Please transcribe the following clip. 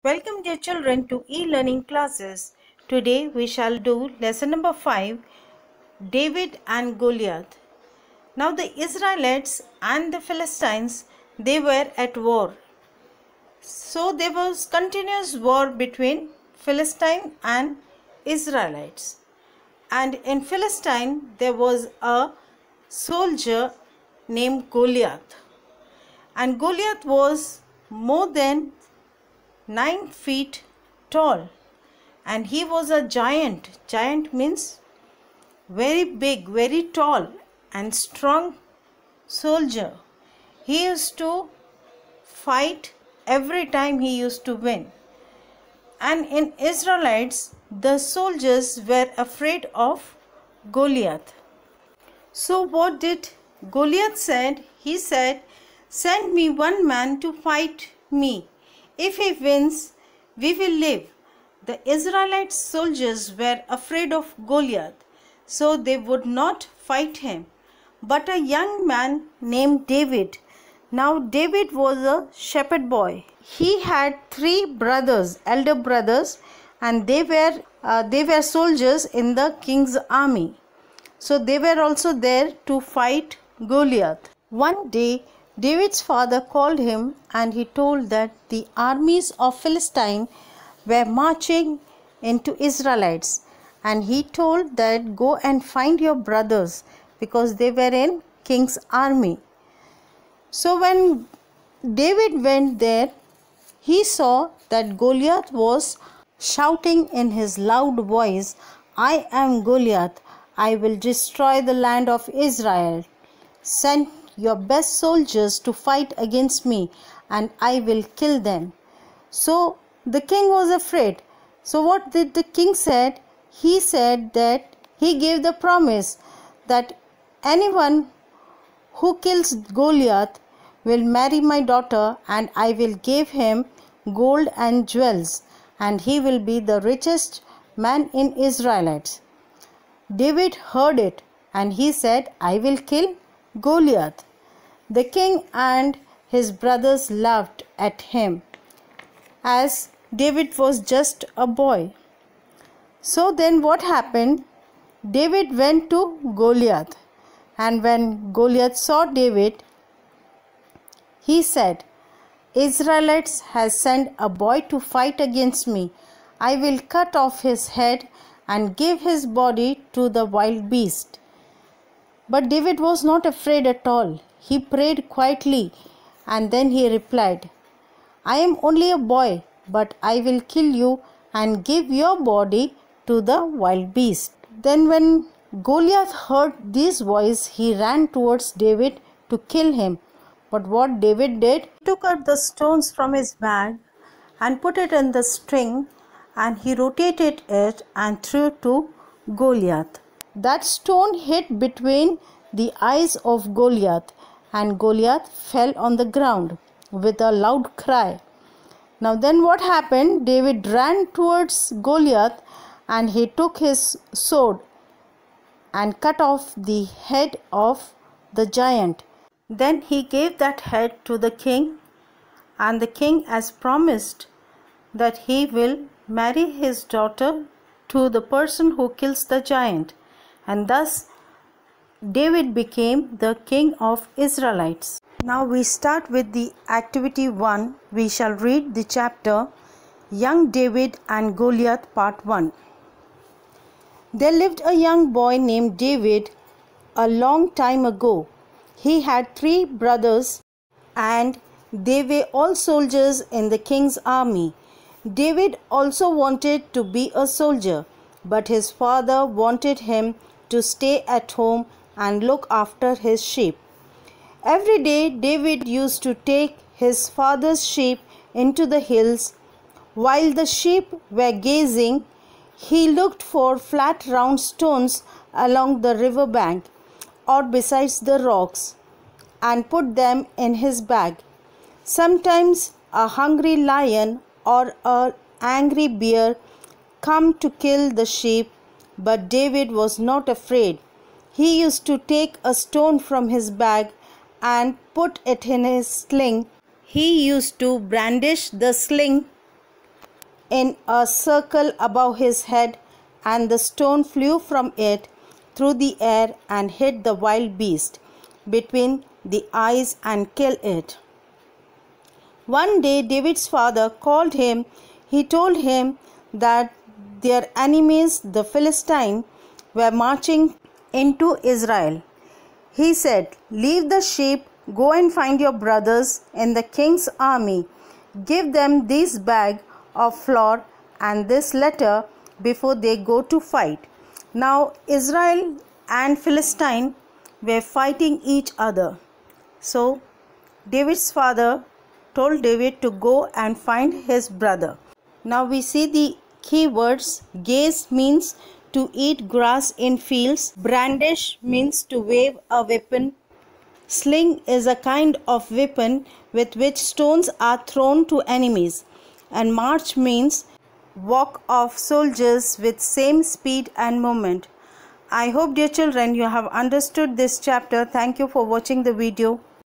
Welcome dear children to e-learning classes. Today we shall do lesson number 5, David and Goliath. Now the Israelites and the Philistines, they were at war. So there was continuous war between Philistine and Israelites. And in Philistine there was a soldier named Goliath. And Goliath was more than 9 feet tall, and he was a giant. Giant means very big, very tall and strong soldier. He used to fight every time he used to win. And in Israelites, the soldiers were afraid of Goliath. So what did Goliath said? He said, "Send me one man to fight me. If he wins, we will live." The Israelite soldiers were afraid of Goliath, so they would not fight him. But a young man named David. Now David was a shepherd boy. He had 3 brothers, elder brothers, and they were soldiers in the king's army. So they were also there to fight Goliath. One day David's father called him and he told that the armies of Philistine were marching into Israelites, and he told that go and find your brothers because they were in king's army. So when David went there, he saw that Goliath was shouting in his loud voice, "I am Goliath, I will destroy the land of Israel. Send your best soldiers to fight against me, and I will kill them." So the king was afraid. So what did the king said? He said that he gave the promise that anyone who kills Goliath will marry my daughter, and I will give him gold and jewels, and he will be the richest man in Israelites. David heard it and he said, "I will kill Goliath." The king and his brothers laughed at him, as David was just a boy. So then what happened? David went to Goliath, and when Goliath saw David, he said, "Israelites has sent a boy to fight against me. I will cut off his head and give his body to the wild beast." But David was not afraid at all. He prayed quietly, and then he replied, "I am only a boy, but I will kill you and give your body to the wild beast." Then when Goliath heard these voices, he ran towards David to kill him. But what David did, he took out the stones from his bag and put it in the string, and he rotated it and threw to Goliath. That stone hit between the eyes of Goliath, and Goliath fell on the ground with a loud cry. Now then what happened? David ran towards Goliath, and he took his sword and cut off the head of the giant. Then he gave that head to the king, and the king has promised that he will marry his daughter to the person who kills the giant, and thus David became the king of Israelites. Now we start with the activity 1. We shall read the chapter Young David and Goliath part 1. There lived a young boy named David a long time ago. He had 3 brothers, and they were all soldiers in the king's army. David also wanted to be a soldier, but his father wanted him to stay at home and look after his sheep. Every day David used to take his father's sheep into the hills. While the sheep were grazing, he looked for flat round stones along the river bank or besides the rocks and put them in his bag. Sometimes a hungry lion or an angry bear come to kill the sheep, but David was not afraid. He used to take a stone from his bag and put it in his sling. He used to brandish the sling in a circle above his head, and the stone flew from it through the air and hit the wild beast between the eyes and killed it. One day David's father called him. He told him that their enemies, the Philistines, were marching into Israel. He said, "Leave the sheep, go and find your brothers in the king's army. Give them this bag of flour and this letter before they go to fight." Now Israel and Philistine were fighting each other. So David's father told David to go and find his brother. Now we see the key words. Gaze means to eat grass in fields. Brandish means to wave a weapon. Sling is a kind of weapon with which stones are thrown to enemies. And march means walk of soldiers with same speed and movement. I hope, dear children, you have understood this chapter. Thank you for watching the video.